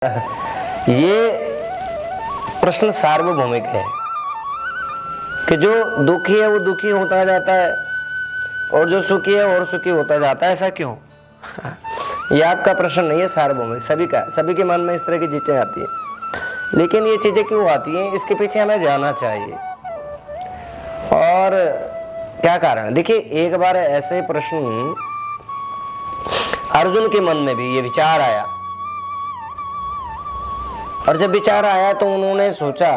ये प्रश्न सार्वभौमिक है कि जो दुखी है वो दुखी होता जाता है और जो सुखी है और सुखी होता जाता है। ऐसा क्यों? ये आपका प्रश्न नहीं है, सार्वभौमिक सभी का, सभी के मन में इस तरह की चीजें आती है। लेकिन ये चीजें क्यों आती हैं, इसके पीछे हमें जानना चाहिए और क्या कारण। देखिए, एक बार ऐसे प्रश्न अर्जुन के मन में भी ये विचार आया, और जब विचार आया तो उन्होंने सोचा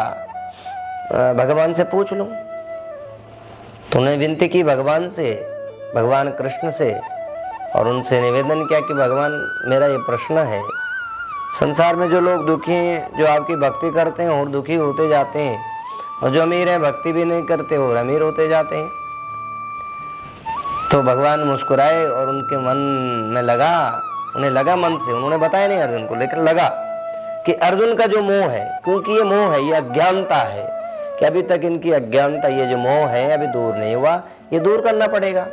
भगवान से पूछ लूं। तो उन्होंने विनती की भगवान से, भगवान कृष्ण से, और उनसे निवेदन किया कि भगवान मेरा ये प्रश्न है, संसार में जो लोग दुखी हैं, जो आपकी भक्ति करते हैं और दुखी होते जाते हैं, और जो अमीर हैं भक्ति भी नहीं करते और अमीर होते जाते हैं। तो भगवान मुस्कुराए और उनके मन में लगा, उन्हें लगा मन से, उन्होंने बताया नहीं अर्जुन को, लेकिन लगा कि अर्जुन का जो मोह है, क्योंकि ये मोह है, ये अज्ञानता है कि अभी तक इनकी अज्ञानता, ये जो मोह है अभी दूर नहीं हुआ, ये दूर करना पड़ेगा।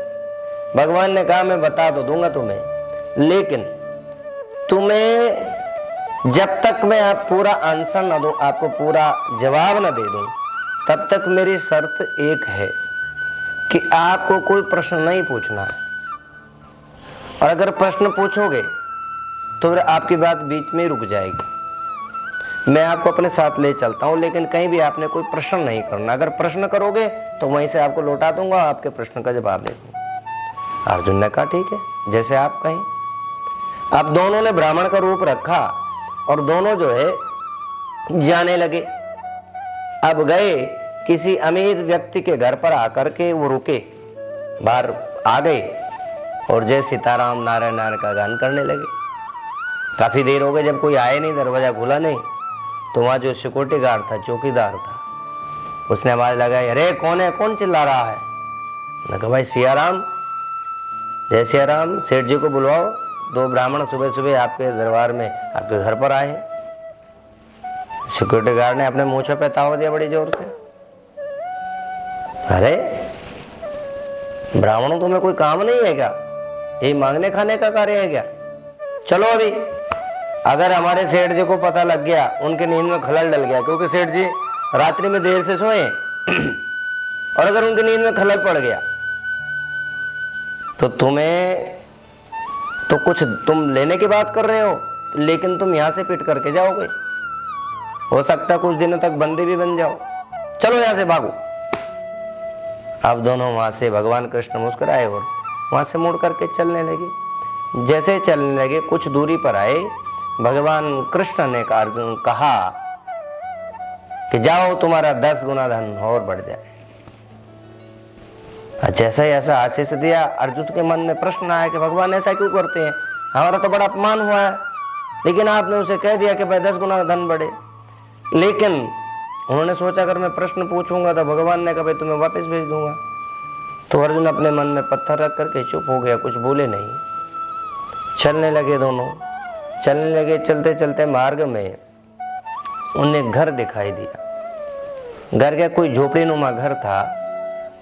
भगवान ने कहा मैं बता तो दूंगा तुम्हें, लेकिन तुम्हें जब तक मैं आप पूरा आंसर न दूं, आपको पूरा जवाब न दे दूं, तब तक मेरी शर्त एक है कि आपको कोई प्रश्न नहीं पूछना है। और अगर प्रश्न पूछोगे तो फिर आपकी बात बीच में रुक जाएगी। मैं आपको अपने साथ ले चलता हूं, लेकिन कहीं भी आपने कोई प्रश्न नहीं करना। अगर प्रश्न करोगे तो वहीं से आपको लौटा दूंगा, आपके प्रश्न का जवाब दे दूंगा। अर्जुन ने कहा ठीक है, जैसे आप कहें। अब दोनों ने ब्राह्मण का रूप रखा और दोनों जो है जाने लगे। अब गए किसी अमीर व्यक्ति के घर पर आकर के वो रुके, बाहर आ गए और जय सीताराम नारायण नारायण का गान करने लगे। काफी देर हो गई, जब कोई आए नहीं, दरवाजा खुला नहीं, तो वहां जो सिक्योरिटी गार्ड था, चौकीदार था, उसने आवाज लगाई, अरे कौन है, कौन चिल्ला रहा है? मैंने कहा भाई सियाराम, जय सियाराम, सेठ जी को बुलवाओ, दो ब्राह्मण सुबह सुबह आपके दरबार में, आपके घर पर आए। सिक्योरिटी गार्ड ने अपने मूंछों पे ताव दिया बड़ी जोर से। अरे ब्राह्मणों तुम्हें कोई काम नहीं है क्या? ये मांगने खाने का कार्य है क्या? चलो अभी। अगर हमारे सेठ जी को पता लग गया, उनके नींद में खलल डल गया, क्योंकि सेठ जी रात्रि में देर से सोए, और अगर उनकी नींद में खलल पड़ गया तो तुम्हें तो कुछ तुम लेने की बात कर रहे हो, लेकिन तुम यहां से पिट करके जाओगे। हो सकता है कुछ दिनों तक बंदी भी बन जाओ। चलो यहां से भागो। अब दोनों वहां से, भगवान कृष्ण मुस्कुराए और वहां से मुड़ करके चलने लगे। जैसे चलने लगे, कुछ दूरी पर आए, भगवान कृष्ण ने अर्जुन कहा कि जाओ, तुम्हारा 10 गुना धन और बढ़ जाए। जैसा ही ऐसा आशीष दिया, अर्जुन के मन में प्रश्न आया कि भगवान ऐसा क्यों करते हैं, हमारा तो बड़ा अपमान हुआ है, लेकिन आपने उसे कह दिया कि भाई 10 गुना धन बढ़े। लेकिन उन्होंने सोचा अगर मैं प्रश्न पूछूंगा तो भगवान ने कहा भाई तुम्हें वापस भेज दूंगा। तो अर्जुन अपने मन में पत्थर रख करके चुप हो गया, कुछ बोले नहीं। चलने लगे दोनों, चलने लगे। चलते चलते मार्ग में उन्हें घर दिखाई दिया। घर का कोई झोपड़ी नुमा घर था,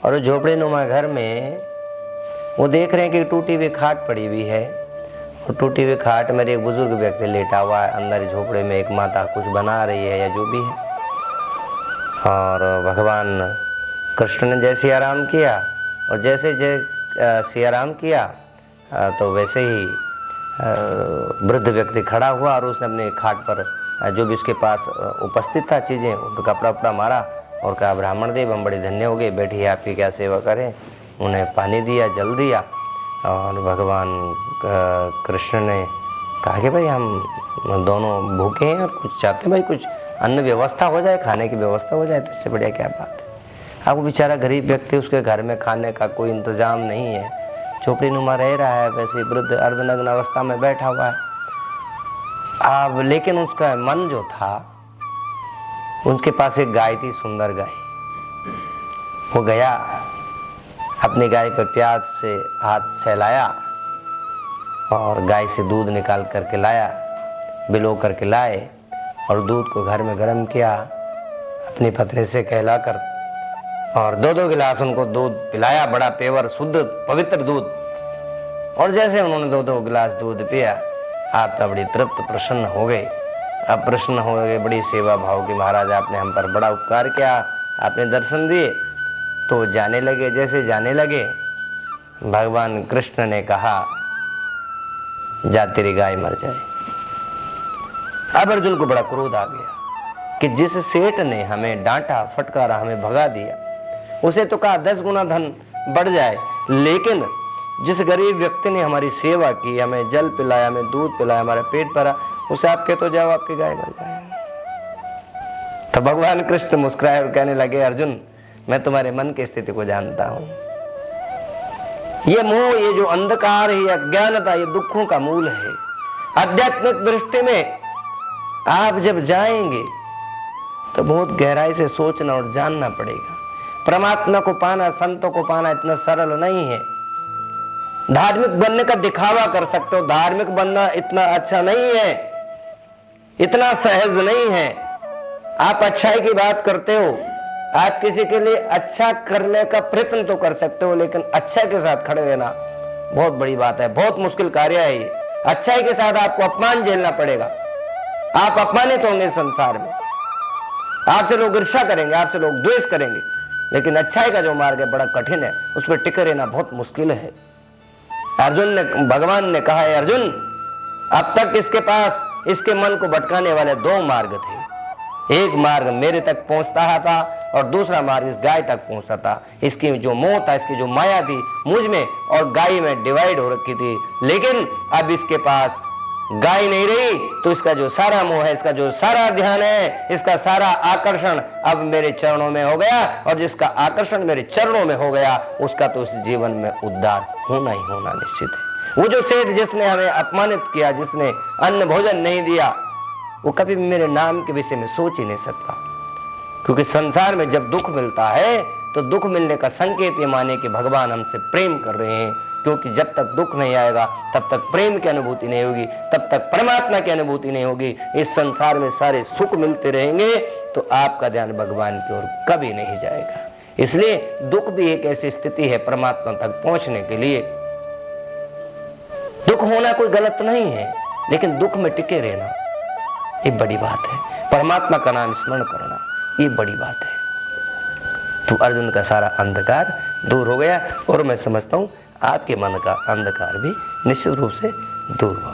और उस झोपड़ी नुमा घर में वो देख रहे हैं कि टूटी हुई खाट पड़ी हुई है, और टूटी हुई खाट में एक बुजुर्ग व्यक्ति लेटा हुआ है। अंदर झोपड़े में एक माता कुछ बना रही है या जो भी है। और भगवान कृष्ण ने जय सियाराम किया, और जैसे जय सियाराम किया तो वैसे ही वृद्ध व्यक्ति खड़ा हुआ, और उसने अपने खाट पर जो भी उसके पास उपस्थित था चीज़ें, उनका कपड़ा उपड़ा मारा और कहा ब्राह्मण देव हम बड़े धन्य हो गए, बैठिए आपकी क्या सेवा करें। उन्हें पानी दिया, जल दिया, और भगवान कृष्ण ने कहा कि भाई हम दोनों भूखे हैं और कुछ चाहते हैं, भाई कुछ अन्न व्यवस्था हो जाए, खाने की व्यवस्था हो जाए, तो इससे बढ़िया क्या बात है। अब वो बेचारा गरीब व्यक्ति, उसके घर में खाने का कोई इंतजाम नहीं है, झोपड़ी नुमा रह रहा है, वैसे वृद्ध अर्धनग्न अवस्था में बैठा हुआ है। अब लेकिन उसका मन जो था, उनके पास एक गाय थी, सुंदर गाय। वो गया, अपनी गाय पर प्यार से हाथ सहलाया और गाय से दूध निकाल करके लाया, बिलो करके लाए, और दूध को घर में गर्म किया, अपनी पत्नी से कहलाकर, और 2-2 गिलास उनको दूध पिलाया, बड़ा पेवर शुद्ध पवित्र दूध। और जैसे उन्होंने 2-2 गिलास दूध पिया, आत्मा बड़ी तृप्त प्रसन्न हो गए। अब प्रश्न हो गए बड़ी सेवा भाव की, महाराज आपने हम पर बड़ा उपकार किया, आपने दर्शन दिए। तो जाने लगे, जैसे जाने लगे भगवान कृष्ण ने कहा जा तेरी गाय मर जाए। अब अर्जुन को बड़ा क्रोध आ गया कि जिस सेठ ने हमें डांटा फटकारा, हमें भगा दिया, उसे तो कहा 10 गुना धन बढ़ जाए, लेकिन जिस गरीब व्यक्ति ने हमारी सेवा की, हमें जल पिलाया, हमें दूध पिलाया, हमारा पेट भरा, उसे आप कह तो जाओ आपकी गाय मर जाए। तो भगवान कृष्ण मुस्कुराए और कहने लगे अर्जुन मैं तुम्हारे मन की स्थिति को जानता हूं। ये मोह, ये जो अंधकार है, ये अज्ञानता, ये दुखों का मूल है। आध्यात्मिक दृष्टि में आप जब जाएंगे तो बहुत गहराई से सोचना और जानना पड़ेगा। परमात्मा को पाना, संतों को पाना इतना सरल नहीं है। धार्मिक बनने का दिखावा कर सकते हो, धार्मिक बनना इतना अच्छा नहीं है, इतना सहज नहीं है। आप अच्छाई की बात करते हो, आप किसी के लिए अच्छा करने का प्रयत्न तो कर सकते हो, लेकिन अच्छाई के साथ खड़े रहना बहुत बड़ी बात है, बहुत मुश्किल कार्य है ये। अच्छाई के साथ आपको अपमान झेलना पड़ेगा, आप अपमानित होंगे संसार में, आपसे लोग ईर्ष्या करेंगे, आपसे लोग द्वेष करेंगे, लेकिन अच्छाई का जो मार्ग है बड़ा कठिन है, उस पर टिके रहना बहुत मुश्किल है। भगवान ने कहा है अर्जुन अब तक इसके पास इसके मन को भटकाने वाले 2 मार्ग थे। एक मार्ग मेरे तक पहुंचता था और दूसरा मार्ग इस गाय तक पहुंचता था। इसकी जो मोह था, इसकी जो माया थी, मुझ में और गाय में डिवाइड हो रखी थी। लेकिन अब इसके पास गाय नहीं रही तो इसका जो सारा मोह है, इसका जो सारा ध्यान है, इसका सारा आकर्षण अब मेरे चरणों में हो गया, और जिसका आकर्षण मेरे चरणों में हो गया उसका तो इस जीवन में उद्धार होना ही होना निश्चित है। वो जो सेठ जिसने हमें अपमानित किया, जिसने अन्न भोजन नहीं दिया, वो कभी मेरे नाम के विषय में सोच ही नहीं सकता। क्योंकि संसार में जब दुख मिलता है तो दुख मिलने का संकेत ये माने कि भगवान हमसे प्रेम कर रहे हैं, क्योंकि जब तक दुख नहीं आएगा तब तक प्रेम की अनुभूति नहीं होगी, तब तक परमात्मा की अनुभूति नहीं होगी। इस संसार में सारे सुख मिलते रहेंगे तो आपका ध्यान भगवान की ओर कभी नहीं जाएगा। इसलिए दुख भी एक ऐसी स्थिति है परमात्मा तक पहुंचने के लिए। दुख होना कोई गलत नहीं है, लेकिन दुख में टिके रहना ये बड़ी बात है। परमात्मा का नाम स्मरण करना ये बड़ी बात है। तो अर्जुन का सारा अंधकार दूर हो गया, और मैं समझता हूं आपके मन का अंधकार भी निश्चित रूप से दूर हुआ।